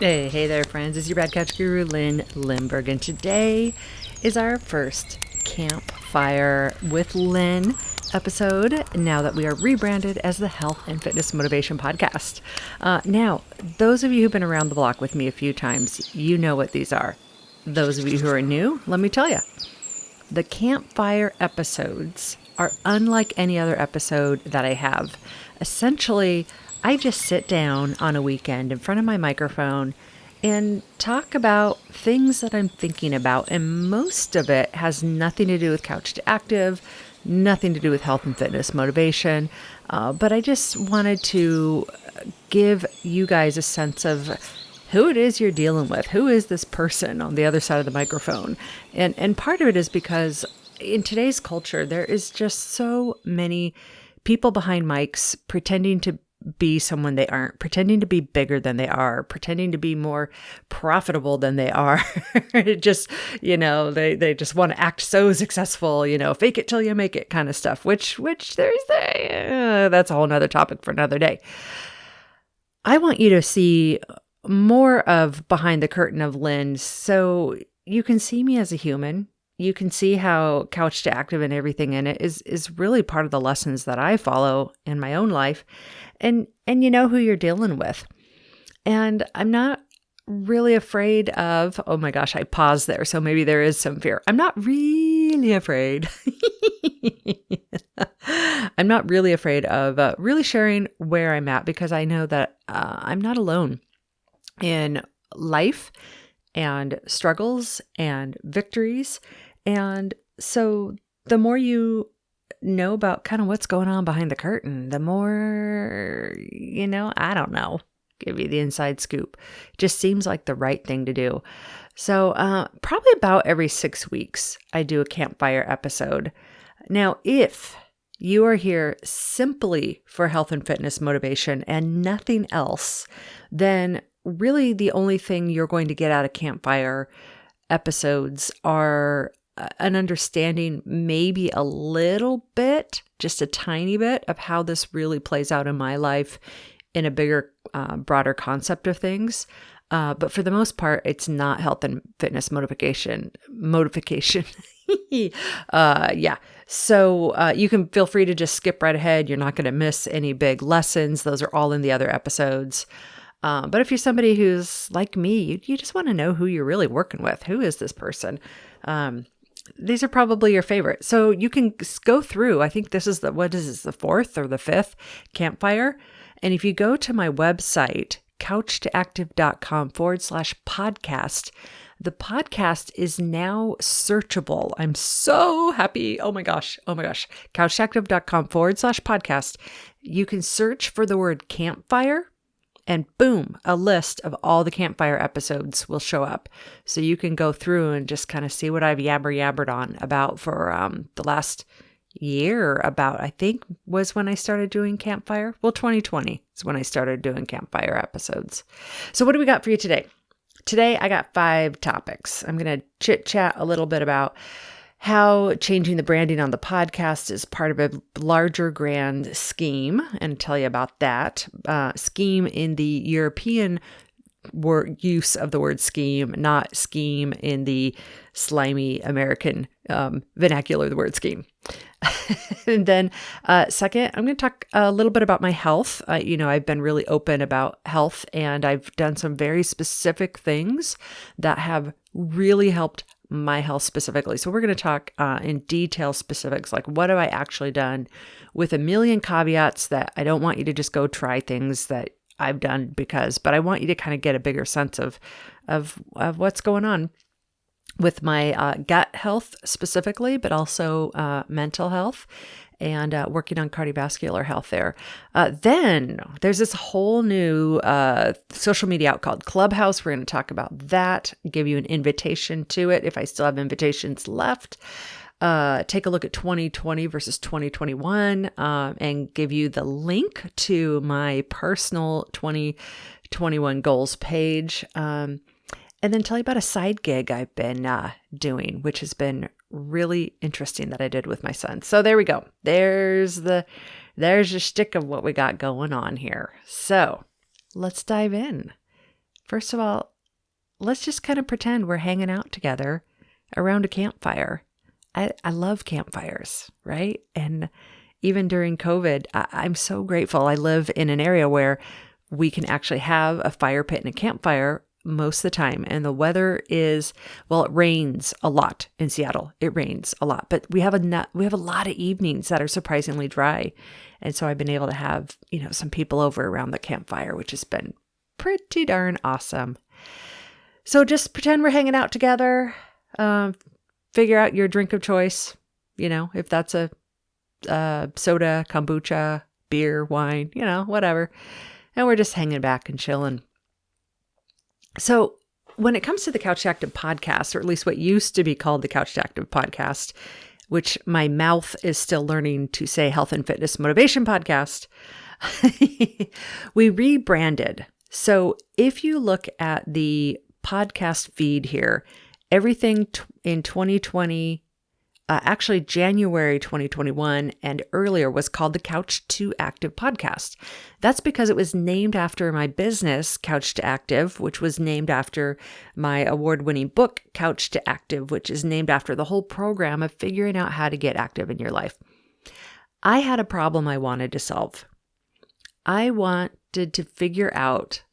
Hey there, friends. It's your Bad Couch Guru, Lynn Lindbergh, and today is our first Campfire with Lynn episode now that we are rebranded as the Health and Fitness Motivation Podcast. Now, those of you who've been around the block with me a few times, you know what these are. Those of you who are new, let me tell you. The Campfire episodes are unlike any other episode that I have. Essentially, I just sit down on a weekend in front of my microphone and talk about things that I'm thinking about. And most of it has nothing to do with Couch to Active, nothing to do with health and fitness motivation. But I just wanted to give you guys a sense of who it is you're dealing with. Who is this person on the other side of the microphone? And part of it is because in today's culture, there is just so many people behind mics pretending to be someone they aren't, pretending to be bigger than they are, pretending to be more profitable than they are. Just, they just want to act so successful, fake it till you make it kind of stuff, which that's a whole nother topic for another day. I want you to see more of behind the curtain of Lynn so you can see me as a human. You can see how Couch to Active and everything in it is really part of the lessons that I follow in my own life. And you know who you're dealing with. And I'm not really afraid of, oh my gosh, I paused there. So maybe there is some fear. I'm not really afraid. I'm not really afraid of really sharing where I'm at because I know that I'm not alone in life and struggles and victories. And so the more you know about kind of what's going on behind the curtain, the more, I don't know, give you the inside scoop. It just seems like the right thing to do. So probably about every 6 weeks, I do a Campfire episode. Now, if you are here simply for health and fitness motivation and nothing else, then really the only thing you're going to get out of Campfire episodes are an understanding, maybe a little bit, just a tiny bit of how this really plays out in my life in a bigger, broader concept of things. But for the most part, it's not health and fitness modification. Yeah. So you can feel free to just skip right ahead. You're not going to miss any big lessons. Those are all in the other episodes. But if you're somebody who's like me, you just want to know who you're really working with. Who is this person? These are probably your favorite. So you can go through, I think this is the fourth or the fifth Campfire. And if you go to my website, couchtoactive.com/podcast, the podcast is now searchable. I'm so happy. Oh my gosh. Couchtoactive.com/podcast. You can search for the word Campfire. And boom, a list of all the Campfire episodes will show up. So you can go through and just kind of see what I've yabbered on about for the last year I think was when I started doing Campfire. Well, 2020 is when I started doing Campfire episodes. So what do we got for you today? Today, I got 5 topics. I'm going to chit chat a little bit about how changing the branding on the podcast is part of a larger grand scheme, and tell you about that scheme in the European use of the word scheme, not scheme in the slimy American vernacular of the word scheme. And then second, I'm going to talk a little bit about my health. I've been really open about health, and I've done some very specific things that have really helped my health specifically. So we're going to talk in detail specifics, like what have I actually done, with a million caveats that I don't want you to just go try things that I've done but I want you to kind of get a bigger sense of what's going on with my gut health specifically, but also mental health and working on cardiovascular health there. Then there's this whole new social media out called Clubhouse. We're going to talk about that, give you an invitation to it if I still have invitations left. Take a look at 2020 versus 2021 and give you the link to my personal 2021 goals page. And then tell you about a side gig I've been doing, which has been really interesting that I did with my son. So there we go. There's the shtick of what we got going on here. So let's dive in. First of all, let's just kind of pretend we're hanging out together around a campfire. I love campfires, right? And even during COVID, I'm so grateful. I live in an area where we can actually have a fire pit and a campfire most of the time. And the weather is, well, it rains a lot in Seattle. It rains a lot, but we have a lot of evenings that are surprisingly dry. And so I've been able to have, some people over around the campfire, which has been pretty darn awesome. So just pretend we're hanging out together. Figure out your drink of choice, if that's a soda, kombucha, beer, wine, whatever. And we're just hanging back and chilling. So when it comes to the Couch Active podcast, or at least what used to be called the Couch Active podcast, which my mouth is still learning to say health and fitness motivation podcast, we rebranded. So if you look at the podcast feed here, everything in 2020, actually January 2021 and earlier was called the Couch to Active podcast. That's because it was named after my business, Couch to Active, which was named after my award-winning book, Couch to Active, which is named after the whole program of figuring out how to get active in your life. I had a problem I wanted to solve. I wanted to figure out,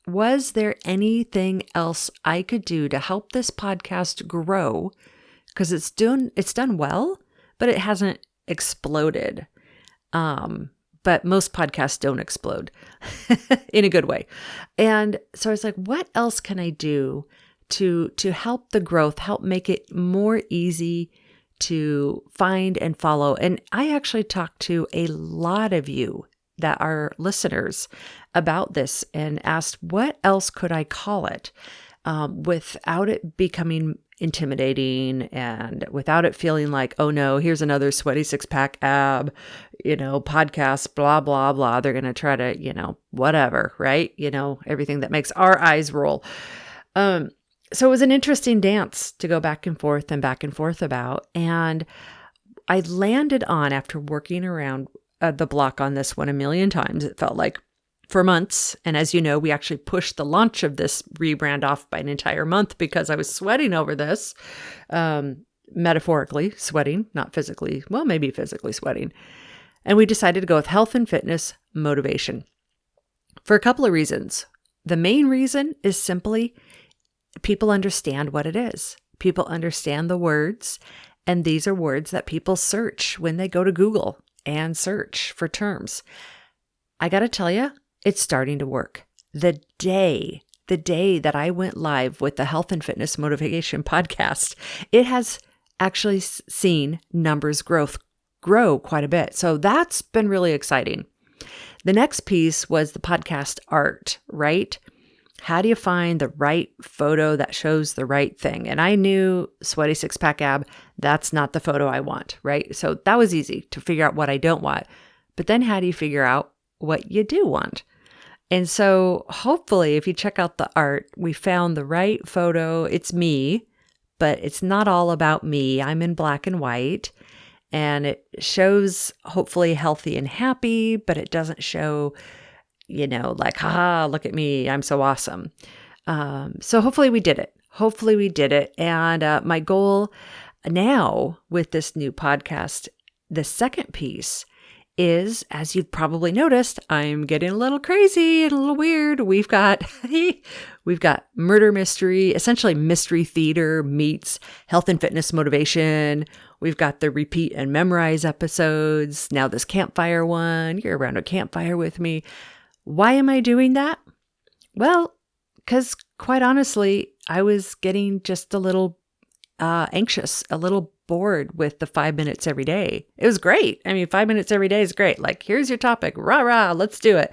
was there anything else I could do to help this podcast grow? Because it's done well, but it hasn't exploded. But most podcasts don't explode in a good way. And so I was like, what else can I do to help the growth, help make it more easy to find and follow? And I actually talked to a lot of you that are listeners about this and asked, what else could I call it without it becoming intimidating and without it feeling like, oh no, here's another sweaty six-pack ab, podcast, blah, blah, blah. They're going to try to, whatever, right? Everything that makes our eyes roll. So it was an interesting dance to go back and forth about. And I landed on, after working around the block on this one a million times, it felt like, for months. And as you know, we actually pushed the launch of this rebrand off by an entire month because I was sweating over this, metaphorically sweating, not physically, well, maybe physically sweating. And we decided to go with health and fitness motivation for a couple of reasons. The main reason is simply people understand what it is. People understand the words, and these are words that people search when they go to Google and search for terms. I got to tell you, it's starting to work. The day that I went live with the Health and Fitness Motivation podcast, it has actually seen numbers grow quite a bit. So that's been really exciting. The next piece was the podcast art, right? How do you find the right photo that shows the right thing? And I knew sweaty six-pack ab, that's not the photo I want, right? So that was easy to figure out what I don't want. But then how do you figure out what you do want? And so hopefully if you check out the art, we found the right photo. It's me, but it's not all about me. I'm in black and white, and it shows hopefully healthy and happy, but it doesn't show, like, haha, look at me, I'm so awesome. So hopefully we did it. And my goal now with this new podcast, the second piece is, as you've probably noticed, I'm getting a little crazy and a little weird. We've got murder mystery, essentially mystery theater meets health and fitness motivation. We've got the repeat and memorize episodes. Now this campfire one, you're around a campfire with me. Why am I doing that? Well, because quite honestly, I was getting just a little anxious, a little bored with the 5 minutes every day. It was great. 5 minutes every day is great. Like, here's your topic, rah, let's do it.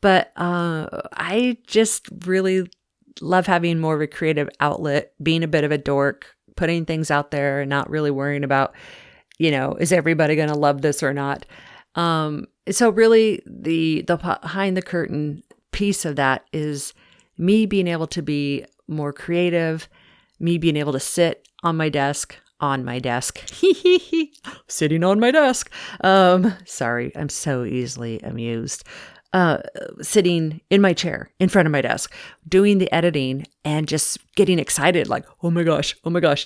But I just really love having more of a creative outlet, being a bit of a dork, putting things out there and not really worrying about, is everybody going to love this or not? So really the behind the curtain piece of that is me being able to be more creative, me being able to sit on my desk, sitting on my desk. Sorry, I'm so easily amused. sitting in my chair in front of my desk, doing the editing and just getting excited, like, oh my gosh,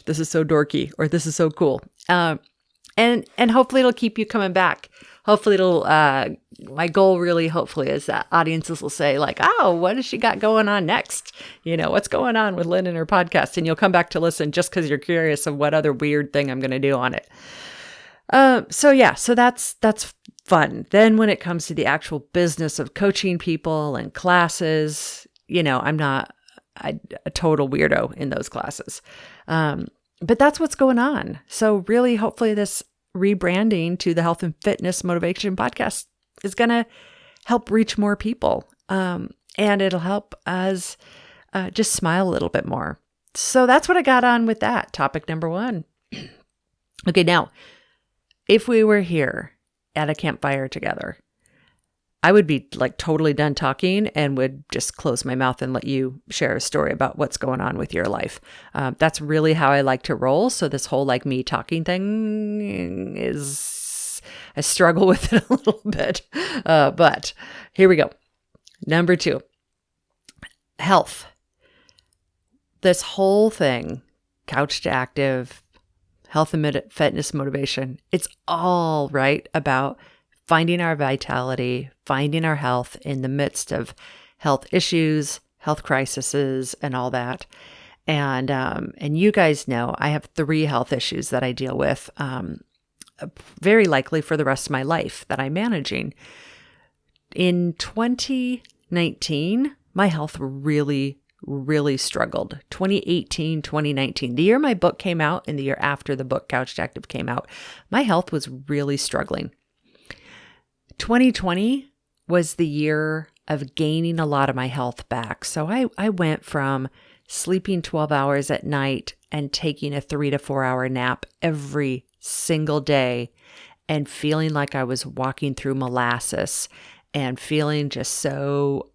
this is so dorky, or this is so cool. And hopefully it'll keep you coming back. Hopefully my goal really hopefully is that audiences will say like, oh, what has she got going on next? What's going on with Lynn and her podcast? And you'll come back to listen just because you're curious of what other weird thing I'm going to do on it. So that's fun. Then when it comes to the actual business of coaching people and classes, I'm not a total weirdo in those classes. But that's what's going on. So really, hopefully this rebranding to the Health and Fitness Motivation Podcast is going to help reach more people. And it'll help us just smile a little bit more. So that's what I got on with that. Topic number 1. Okay, now, if we were here at a campfire together, I would be like totally done talking and would just close my mouth and let you share a story about what's going on with your life. That's really how I like to roll. So this whole like me talking thing I struggle with it a little bit. But here we go. Number 2, health. This whole thing, couch to active, health and fitness motivation, it's all right about finding our vitality, finding our health in the midst of health issues, health crises, and all that. And you guys know I have 3 health issues that I deal with, very likely for the rest of my life that I'm managing. In 2019, my health really struggled. 2018, 2019, the year my book came out and the year after the book Couch to Active came out, my health was really struggling. 2020 was the year of gaining a lot of my health back. So I went from sleeping 12 hours at night and taking a 3 to 4 hour nap every single day and feeling like I was walking through molasses and feeling just so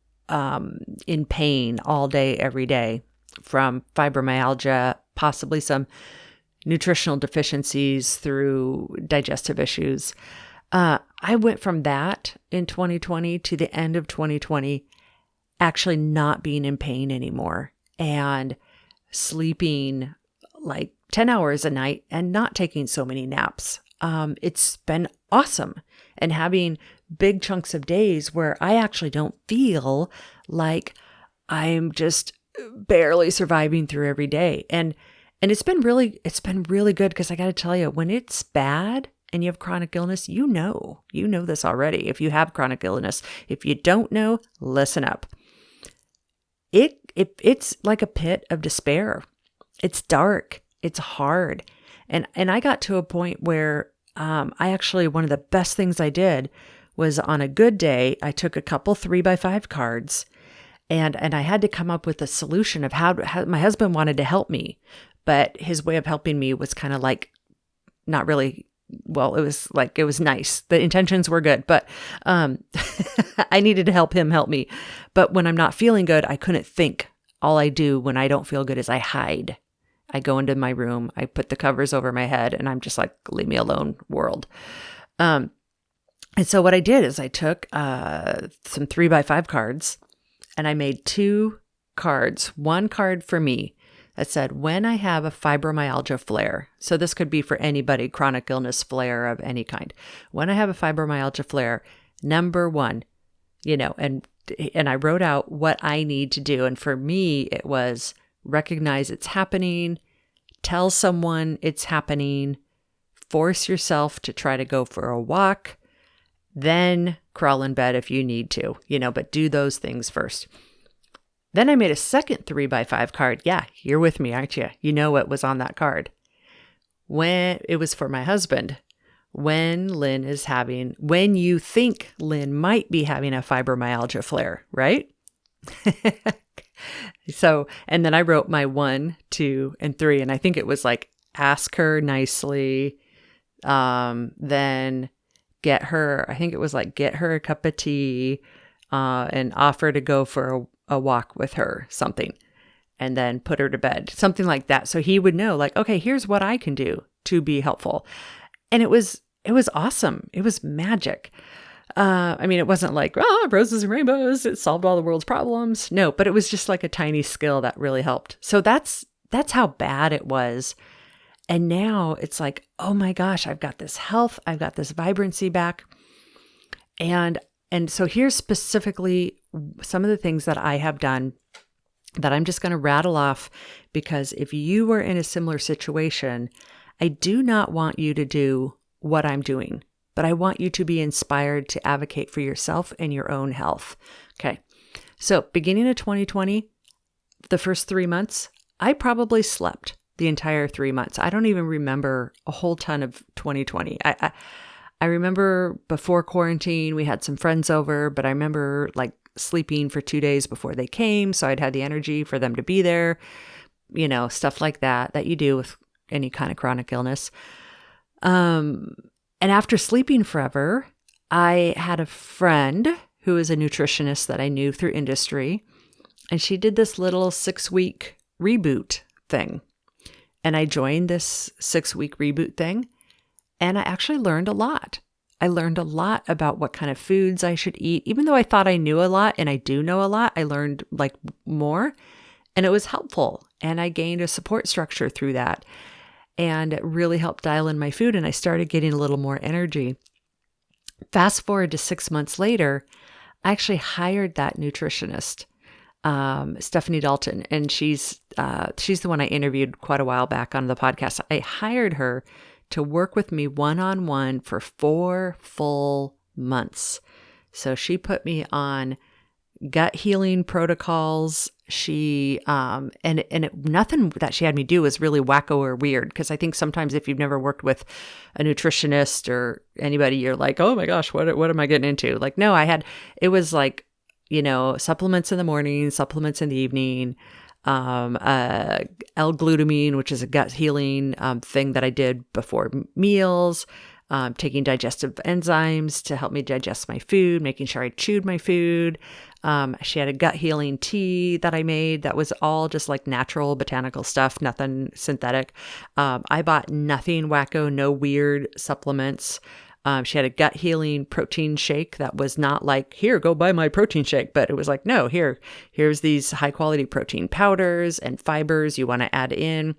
in pain all day, every day, from fibromyalgia, possibly some nutritional deficiencies through digestive issues. I went from that in 2020 to the end of 2020, actually not being in pain anymore and sleeping like 10 hours a night and not taking so many naps. It's been awesome. And having big chunks of days where I actually don't feel like I'm just barely surviving through every day. And it's been really good, because I got to tell you, when it's bad and you have chronic illness, you know this already. If you have chronic illness, if you don't know, listen up. It's like a pit of despair. It's dark. It's hard. And I got to a point where I actually, one of the best things I did was, on a good day, I took a couple 3x5 cards and I had to come up with a solution of how my husband wanted to help me, but his way of helping me was kind of like not really, well, it was nice. The intentions were good, but I needed to help him help me. But when I'm not feeling good, I couldn't think. All I do when I don't feel good is I hide. I go into my room, I put the covers over my head, and I'm just like, leave me alone, world. And so what I did is I took some 3x5 cards and I made 2 cards. One card for me that said, when I have a fibromyalgia flare. So this could be for anybody, chronic illness flare of any kind. When I have a fibromyalgia flare, number 1, and I wrote out what I need to do. And for me, it was recognize it's happening, tell someone it's happening, force yourself to try to go for a walk, then crawl in bed if you need to, but do those things first. Then I made a second 3x5 card. Yeah, you're with me, aren't you? You know what was on that card. When it was for my husband. When you think Lynn might be having a fibromyalgia flare, right? So, and then I wrote my 1, 2, and 3, and I think it was like, ask her nicely, then get her a cup of tea, and offer to go for a walk with her, something, and then put her to bed, something like that. So he would know, like, okay, here's what I can do to be helpful. And it was awesome. It was magic. I mean, it wasn't like, roses and rainbows, it solved all the world's problems. No, but it was just like a tiny skill that really helped. So that's how bad it was. And now it's like, oh my gosh, I've got this health, I've got this vibrancy back. And so here's specifically some of the things that I have done that I'm just going to rattle off, because if you were in a similar situation, I do not want you to do what I'm doing, but I want you to be inspired to advocate for yourself and your own health. Okay. So beginning of 2020, the first 3 months, I probably slept the entire 3 months. I don't even remember a whole ton of 2020. I remember before quarantine, we had some friends over, but I remember like sleeping for 2 days before they came. So I'd had the energy for them to be there, stuff like that you do with any kind of chronic illness. And after sleeping forever, I had a friend who is a nutritionist that I knew through industry, and she did this little 6-week reboot thing. And I joined this 6-week reboot thing, and I actually learned a lot. I learned a lot about what kind of foods I should eat. Even though I thought I knew a lot, and I do know a lot, I learned like more, and it was helpful. And I gained a support structure through that. And it really helped dial in my food, and I started getting a little more energy. Fast forward to 6 months later, I actually hired that nutritionist, Stephanie Dalton, and she's the one I interviewed quite a while back on the podcast. I hired her to work with me one-on-one for 4 full months. So she put me on gut healing protocols. She, nothing that she had me do was really wacko or weird. Cause I think sometimes if you've never worked with a nutritionist or anybody, you're like, oh my gosh, what am I getting into? Like, no, it was like, supplements in the morning, supplements in the evening, L-glutamine, which is a gut healing, thing that I did before meals, taking digestive enzymes to help me digest my food, making sure I chewed my food. She had a gut healing tea that I made that was all just like natural botanical stuff, nothing synthetic. I bought nothing wacko, no weird supplements. She had a gut healing protein shake that was not like, here, go buy my protein shake. But it was like, no, here's these high quality protein powders and fibers you want to add in.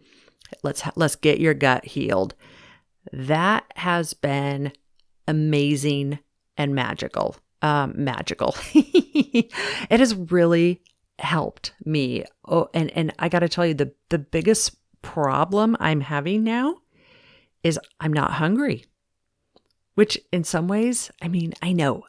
Let's get your gut healed. That has been amazing and magical. It has really helped me. Oh, and I got to tell you, the biggest problem I'm having now is I'm not hungry, which in some ways, I mean, I know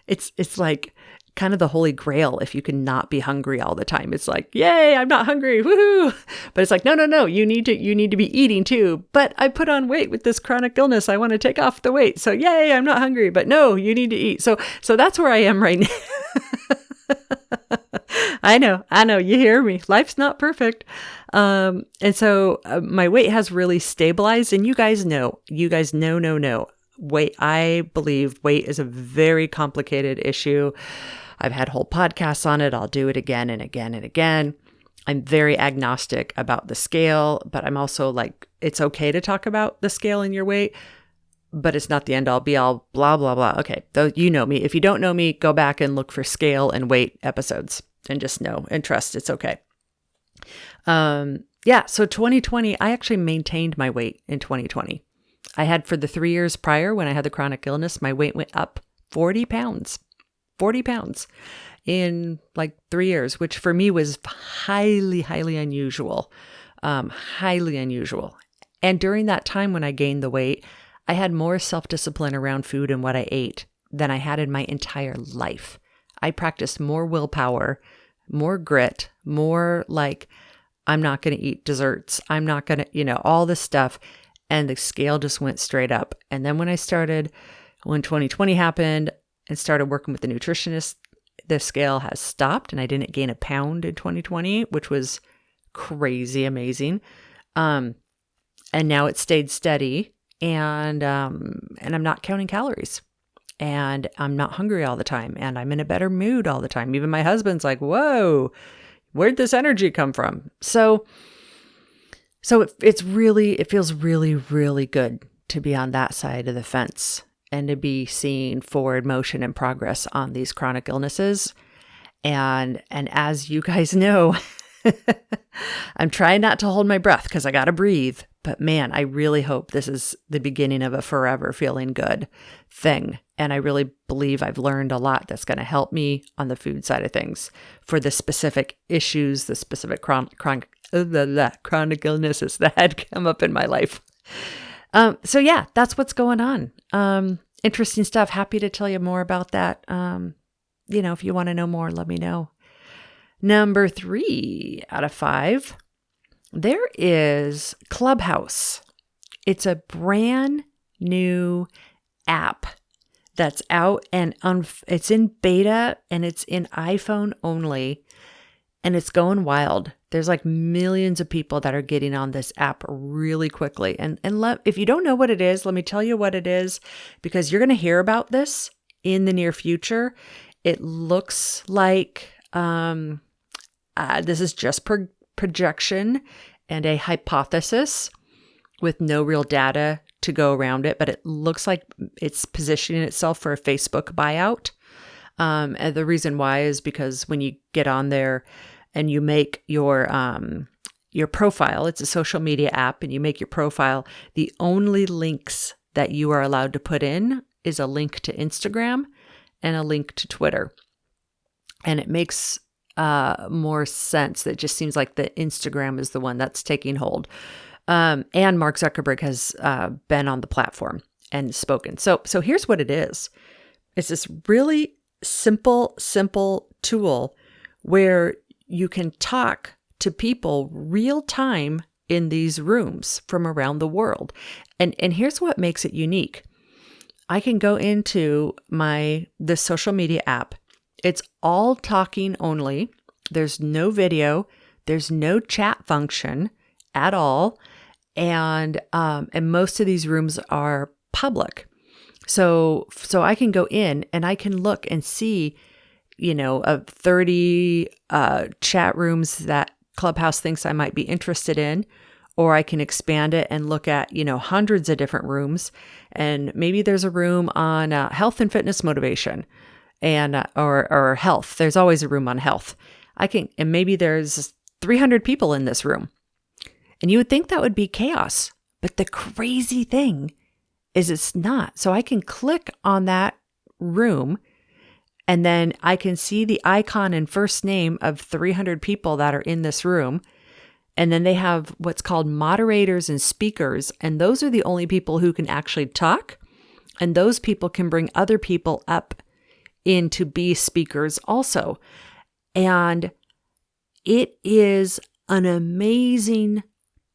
it's like kind of the holy grail. If you can not be hungry all the time, it's like, yay, I'm not hungry. Woohoo. But it's like, no, you need to be eating too. But I put on weight with this chronic illness. I want to take off the weight. So yay, I'm not hungry, but no, you need to eat. So that's where I am right now. I know, you hear me. Life's not perfect. And so my weight has really stabilized, and you guys know, weight. I believe weight is a very complicated issue. I've had whole podcasts on it. I'll do it again and again and again. I'm very agnostic about the scale, but I'm also like, it's okay to talk about the scale and your weight, but it's not the end all be all, blah, blah, blah. Okay. Though you know me. If you don't know me, go back and look for scale and weight episodes and just know and trust it's okay. So 2020, I actually maintained my weight in 2020. I had for the 3 years prior when I had the chronic illness, my weight went up 40 pounds in like 3 years, which for me was highly, highly unusual, highly unusual. And during that time when I gained the weight, I had more self-discipline around food and what I ate than I had in my entire life. I practiced more willpower, more grit, more like, I'm not going to eat desserts. I'm not going to, all this stuff. And the scale just went straight up. And then when 2020 happened and started working with the nutritionist, the scale has stopped and I didn't gain a pound in 2020, which was crazy amazing. And now it stayed steady and I'm not counting calories and I'm not hungry all the time and I'm in a better mood all the time. Even my husband's like, whoa, where'd this energy come from? So it feels really, really good to be on that side of the fence. and to be seeing forward motion and progress on these chronic illnesses. And as you guys know, I'm trying not to hold my breath because I got to breathe. But man, I really hope this is the beginning of a forever feeling good thing. And I really believe I've learned a lot that's going to help me on the food side of things for the specific issues, the specific chronic illnesses that had come up in my life. So yeah, that's what's going on. Interesting stuff. Happy to tell you more about that. If you want to know more, let me know. Number 3 out of 5, there is Clubhouse. It's a brand new app that's out and it's in beta and it's in iPhone only, and it's going wild. There's like millions of people that are getting on this app really quickly. And if you don't know what it is, let me tell you what it is, because you're going to hear about this in the near future. It looks like this is just projection and a hypothesis with no real data to go around it, but it looks like it's positioning itself for a Facebook buyout. And the reason why is because when you get on there and you make your profile, it's a social media app, and you make your profile, the only links that you are allowed to put in is a link to Instagram and a link to Twitter. And it makes more sense. That just seems like the Instagram is the one that's taking hold. And Mark Zuckerberg has been on the platform and spoken. So here's what it is. It's this really simple tool where you can talk to people real time in these rooms from around the world. And here's what makes it unique. I can go into this social media app. It's all talking only. There's no video. There's no chat function at all. And most of these rooms are public. So I can go in and I can look and see, 30 chat rooms that Clubhouse thinks I might be interested in, or I can expand it and look at, hundreds of different rooms. And maybe there's a room on health and fitness motivation and or health. There's always a room on health. And maybe there's 300 people in this room. And you would think that would be chaos. But the crazy thing is it's not. So I can click on that room, and then I can see the icon and first name of 300 people that are in this room. And then they have what's called moderators and speakers. And those are the only people who can actually talk. And those people can bring other people up in to be speakers also. And it is an amazing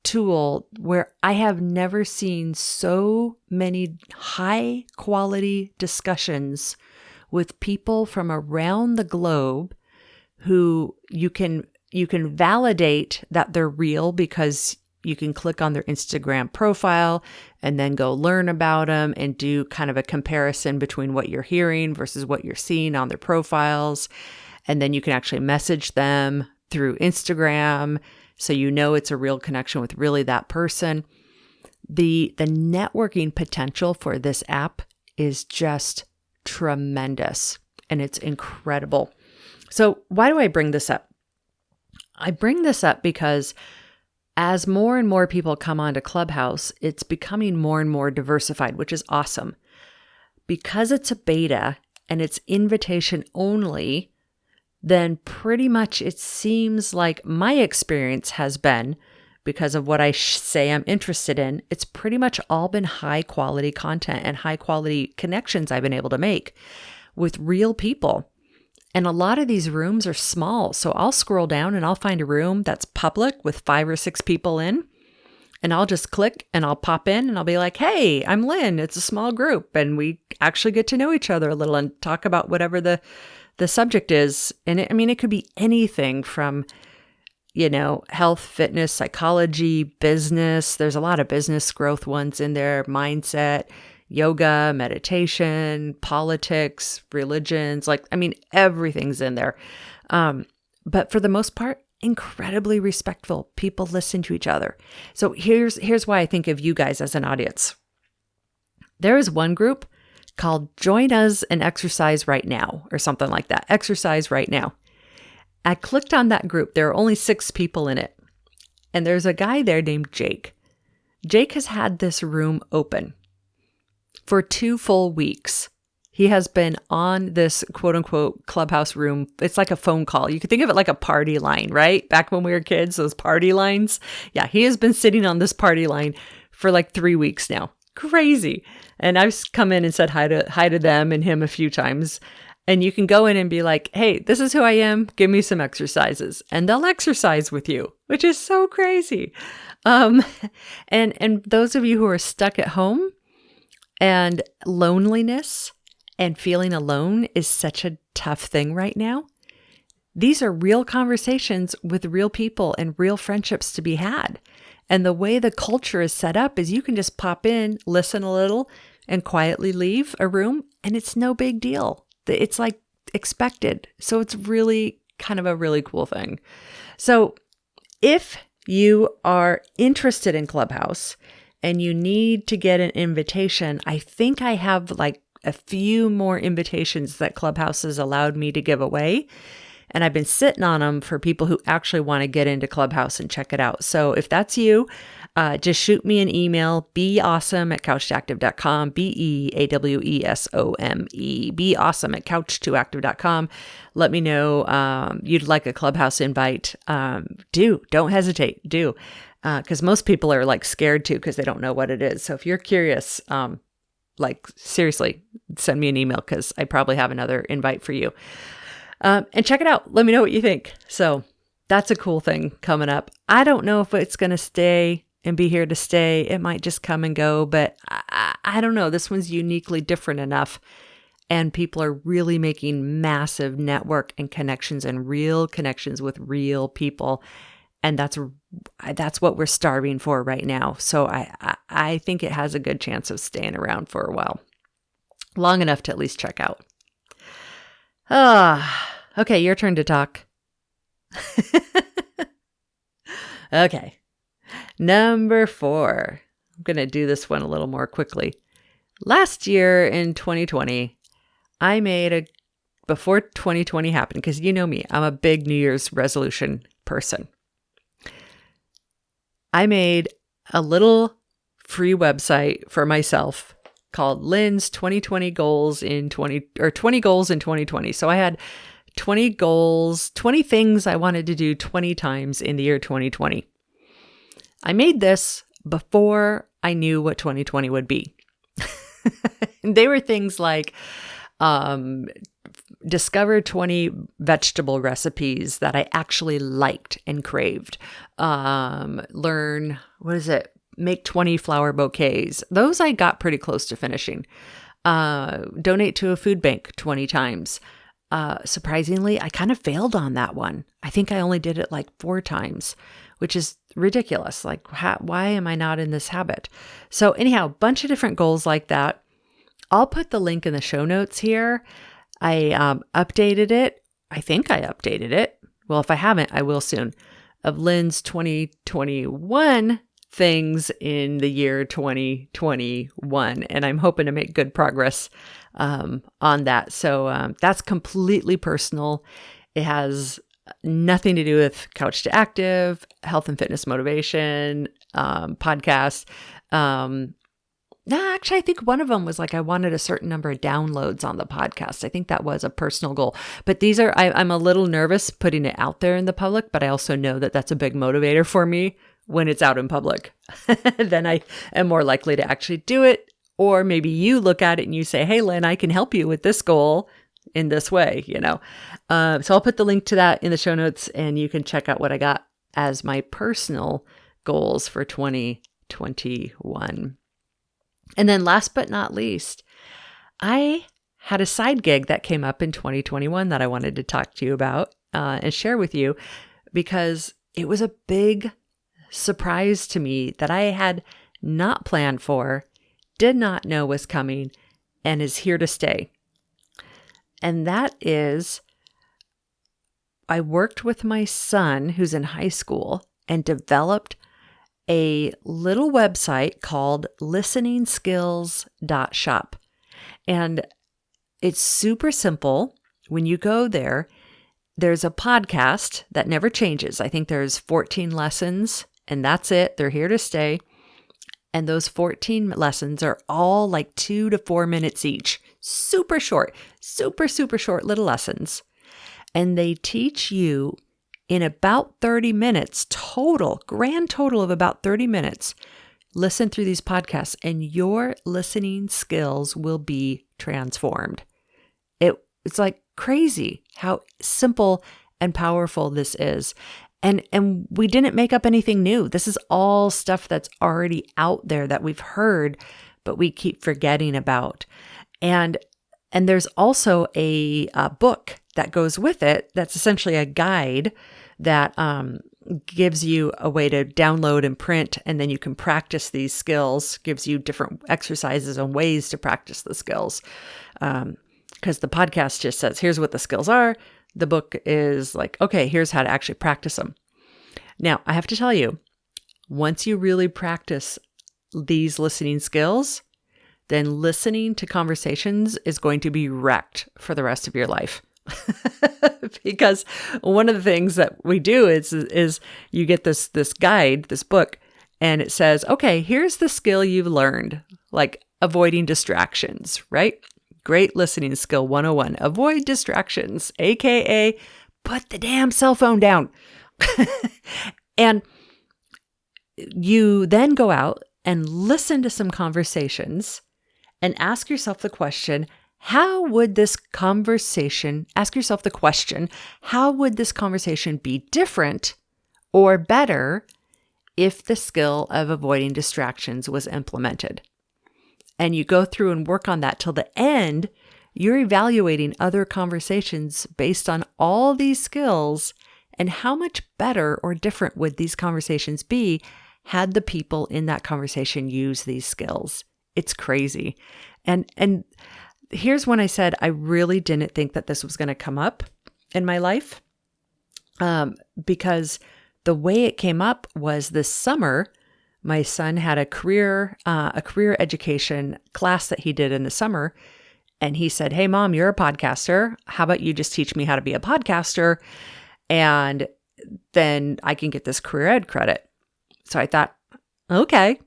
tool where I have never seen so many high quality discussions with people from around the globe who you can validate that they're real because you can click on their Instagram profile and then go learn about them and do kind of a comparison between what you're hearing versus what you're seeing on their profiles. And then you can actually message them through Instagram, so it's a real connection with really that person. The networking potential for this app is just tremendous, and it's incredible. So why do I bring this up? I bring this up because as more and more people come onto Clubhouse, it's becoming more and more diversified, which is awesome. Because it's a beta and it's invitation only, then pretty much it seems like my experience has been, because of what I say I'm interested in, it's pretty much all been high quality content and high quality connections I've been able to make with real people. And a lot of these rooms are small. So I'll scroll down and I'll find a room that's public with 5 or 6 people in. And I'll just click and I'll pop in and I'll be like, hey, I'm Lynn. It's a small group. And we actually get to know each other a little and talk about whatever the subject is. And it could be anything from, health, fitness, psychology, business. There's a lot of business growth ones in there, mindset, yoga, meditation, politics, religions, everything's in there. But for the most part, incredibly respectful. People listen to each other. So here's why I think of you guys as an audience. There is one group called Join Us and Exercise Right Now, or something like that. Exercise Right Now. I clicked on that group. There are only 6 people in it. And there's a guy there named Jake. Jake has had this room open for 2 full weeks. He has been on this quote unquote clubhouse room. It's like a phone call. You could think of it like a party line, right? Back when we were kids, those party lines. Yeah, he has been sitting on this party line for like 3 weeks now. Crazy. And I've come in and said hi to them and him a few times. And you can go in and be like, hey, this is who I am. Give me some exercises. And they'll exercise with you, which is so crazy. And those of you who are stuck at home, and loneliness and feeling alone is such a tough thing right now. These are real conversations with real people and real friendships to be had. And the way the culture is set up is you can just pop in, listen a little, and quietly leave a room, and it's no big deal. It's like expected. So it's really kind of a really cool thing. So if you are interested in Clubhouse and you need to get an invitation, I think I have like a few more invitations that Clubhouse has allowed me to give away. And I've been sitting on them for people who actually want to get into Clubhouse and check it out. So if that's you, just shoot me an email, beawesome@couch2active.com, BEAWESOME, beawesome@couch2active.com. Let me know you'd like a Clubhouse invite. Don't hesitate, because most people are like scared to because they don't know what it is. So if you're curious, like seriously, send me an email because I probably have another invite for you. And check it out. Let me know what you think. So that's a cool thing coming up. I don't know if it's going to stay and be here to stay. It might just come and go, but I don't know. This one's uniquely different enough. And people are really making massive network and connections and real connections with real people. And that's what we're starving for right now. So I think it has a good chance of staying around for a while. Long enough to at least check out. Okay, your turn to talk. Okay. Number 4. I'm going to do this one a little more quickly. Last year in 2020, I made before 2020 happened, because you know me, I'm a big New Year's resolution person. I made a little free website for myself called Lynn's 2020 goals in 20 goals in 2020. So I had 20 goals, 20 things I wanted to do 20 times in the year 2020. I made this before I knew what 2020 would be. They were things like discover 20 vegetable recipes that I actually liked and craved. Learn, make 20 flower bouquets. Those I got pretty close to finishing. Donate to a food bank 20 times. Surprisingly, I kind of failed on that one. I think I only did it like 4 times, which is ridiculous. Like, why am I not in this habit? So anyhow, a bunch of different goals like that. I'll put the link in the show notes here. I updated it. I think I updated it. Well, if I haven't, I will soon. Of Lynn's 2021 things in the year 2021. And I'm hoping to make good progress on that. So that's completely personal. It has nothing to do with Couch to Active, health and fitness motivation, podcast. Actually, I think one of them was like I wanted a certain number of downloads on the podcast. I think that was a personal goal. But these are, I'm a little nervous putting it out there in the public, but I also know that that's a big motivator for me when it's out in public. Then I am more likely to actually do it. Or maybe you look at it and you say, hey, Lynn, I can help you with this goal in this way, So I'll put the link to that in the show notes and you can check out what I got as my personal goals for 2021. And then last but not least, I had a side gig that came up in 2021 that I wanted to talk to you about and share with you because it was a big surprise to me that I had not planned for, did not know was coming, and is here to stay. And that is, I worked with my son who's in high school and developed a little website called listeningskills.shop. And it's super simple. When you go there, there's a podcast that never changes. I think there's 14 lessons and that's it. They're here to stay. And those 14 lessons are all like 2 to 4 minutes each. Super short, super short little lessons. And they teach you in about 30 minutes total, grand total of about 30 minutes. Listen through these podcasts and your listening skills will be transformed. It's like crazy how simple and powerful this is. And we didn't make up anything new. This is all stuff that's already out there that we've heard, but we keep forgetting about. And there's also a book that goes with it that's essentially a guide that gives you a way to download and print, and then you can practice these skills, gives you different exercises and ways to practice the skills. Because the podcast just says, here's what the skills are. The book is like, okay, here's how to actually practice them. Now, I have to tell you, once you really practice these listening skills, then listening to conversations is going to be wrecked for the rest of your life. Because one of the things that we do is you get this guide, this book, and it says, okay, here's the skill you've learned, like avoiding distractions, right? Great listening skill 101, avoid distractions, AKA put the damn cell phone down. And you then go out and listen to some conversations and ask yourself the question, how would this conversation be different or better if the skill of avoiding distractions was implemented? And you go through and work on that till the end. You're evaluating other conversations based on all these skills and how much better or different would these conversations be had the people in that conversation use these skills. It's crazy. And here's when I said I really didn't think that this was going to come up in my life, because the way it came up was this summer. My son had a career education class that he did in the summer. And he said, hey, Mom, you're a podcaster. How about you just teach me how to be a podcaster? And then I can get this career ed credit. So I thought, okay.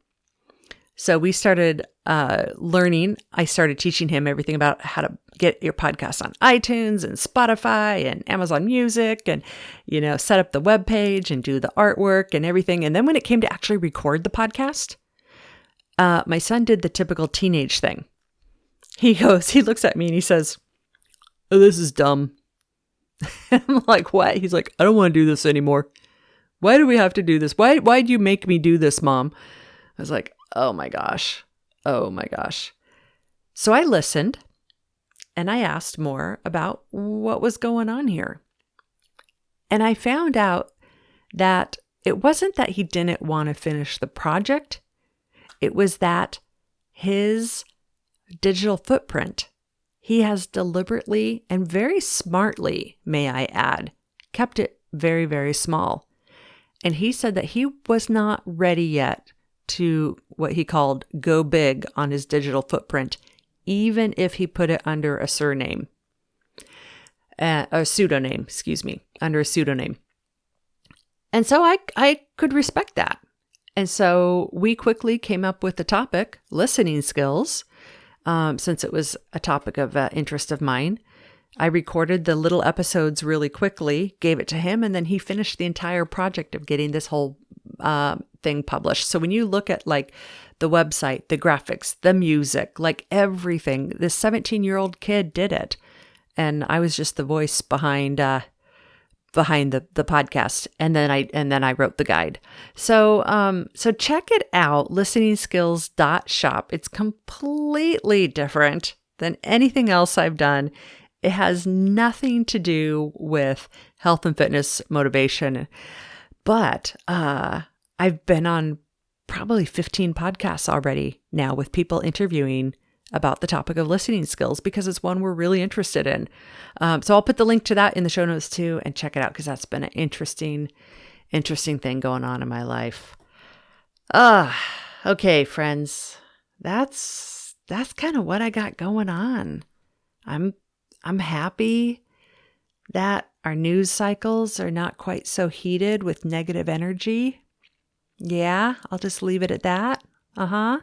So we started learning. I started teaching him everything about how to get your podcast on iTunes and Spotify and Amazon Music and, set up the web page and do the artwork and everything. And then when it came to actually record the podcast, my son did the typical teenage thing. He looks at me and he says, oh, this is dumb. I'm like, what? He's like, I don't want to do this anymore. Why do we have to do this? Why'd you make me do this, Mom? I was like, oh my gosh. So I listened and I asked more about what was going on here. And I found out that it wasn't that he didn't want to finish the project. It was that his digital footprint, he has deliberately and very smartly, may I add, kept it very, very small. And he said that he was not ready yet to what he called go big on his digital footprint, even if he put it under a pseudonym. And so I could respect that. And so we quickly came up with the topic, listening skills, since it was a topic of interest of mine. I recorded the little episodes really quickly, gave it to him, and then he finished the entire project of getting this whole thing published. So when you look at like the website, the graphics, the music, like everything, this 17-year-old kid did it. And I was just the voice behind the podcast. And then I wrote the guide. So check it out, listeningskills.shop. It's completely different than anything else I've done. It has nothing to do with health and fitness motivation, but I've been on probably 15 podcasts already now with people interviewing about the topic of listening skills because it's one we're really interested in. So I'll put the link to that in the show notes too, and check it out because that's been an interesting thing going on in my life. Okay, friends, that's that's kind of what I got going on. I'm happy that our news cycles are not quite so heated with negative energy. Yeah, I'll just leave it at that. I'm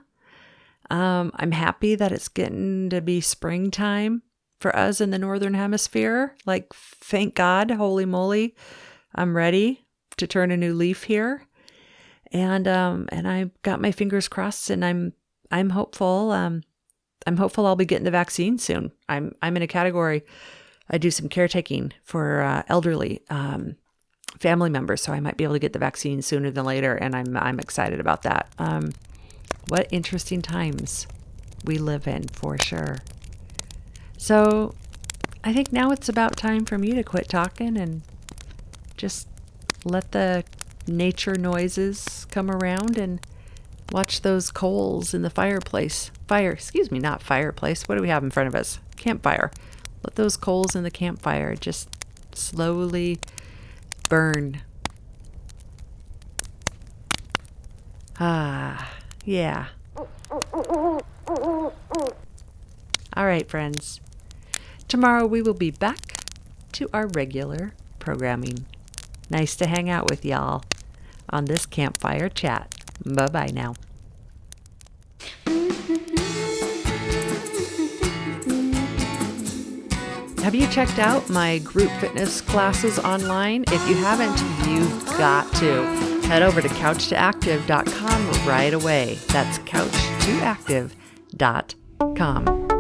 happy that it's getting to be springtime for us in the Northern Hemisphere. Like, thank God, holy moly, I'm ready to turn a new leaf here. And I got my fingers crossed, and I'm hopeful. I'm hopeful I'll be getting the vaccine soon. I'm in a category. I do some caretaking for elderly family members, so I might be able to get the vaccine sooner than later, and I'm excited about that. What interesting times we live in, for sure. So I think now it's about time for me to quit talking and just let the nature noises come around and watch those coals in the fireplace. Not fireplace. What do we have in front of us? Campfire. Let those coals in the campfire just slowly burn. Yeah. All right, friends. Tomorrow we will be back to our regular programming. Nice to hang out with y'all on this Campfire Chat. Bye-bye now. Have you checked out my group fitness classes online? If you haven't, you've got to. Head over to couch2active.com right away. That's couch2active.com.